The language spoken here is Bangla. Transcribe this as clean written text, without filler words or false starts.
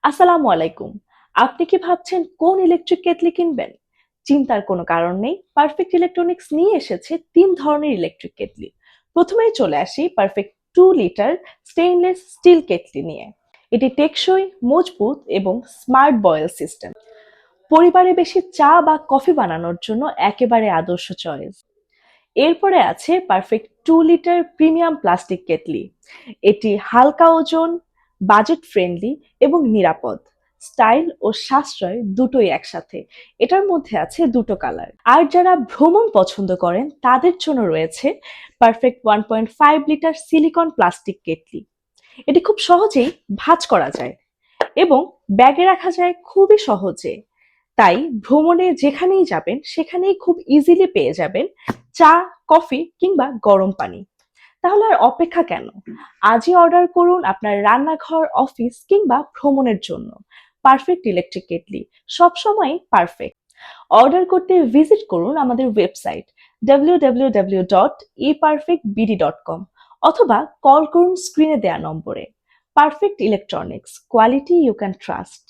আসসালামু আলাইকুম। আপনি কি ভাবছেন কোন ইলেকট্রিক কেটলি কিনবেন? চিন্তার কোনো কারণ নেই। পারফেক্ট ইলেকট্রনিক্স নিয়ে এসেছে ৩ ধরনের ইলেকট্রিক কেটলি। প্রথমেই চলে আসি perfect 2 litre stainless steel kettle নিয়ে। এটি টেকসই, মজবুত এবং স্মার্ট বয়েল সিস্টেম। পরিবারে বেশি চা বা কফি বানানোর জন্য একেবারে আদর্শ চয়েস। এরপরে আছে পারফেক্ট 2 লিটার প্রিমিয়াম প্লাস্টিক কেটলি। এটি হালকা ওজন, বাজেট ফ্রেন্ডলি এবং নিরাপদ। স্টাইল ও সাশ্রয় দুটোই একসাথে। এটার মধ্যে আছে দুটো কালার। আর যারা ভ্রমণ পছন্দ করেন তাদের জন্য রয়েছে পারফেক্ট 1.5 লিটার সিলিকন প্লাস্টিক কেটলি। এটি খুব সহজেই ভাঁজ করা যায় এবং ব্যাগে রাখা যায় খুবই সহজে। তাই ভ্রমণে যেখানেই যাবেন সেখানেই খুব ইজিলি পেয়ে যাবেন চা, কফি কিংবা গরম পানি। তাহলে আর অপেক্ষা কেন? আজই অর্ডার করুন আপনার রান্নাঘর, অফিস কিংবা ভ্রমণের জন্য। পারফেক্ট ইলেকট্রিক কেটলি সবসময় পারফেক্ট। অর্ডার করতে ভিজিট করুন আমাদের ওয়েবসাইট www.eperfectbd.com অথবা কল করুন স্ক্রিনে দেয়া নম্বরে। Perfect Electronics, quality you can trust.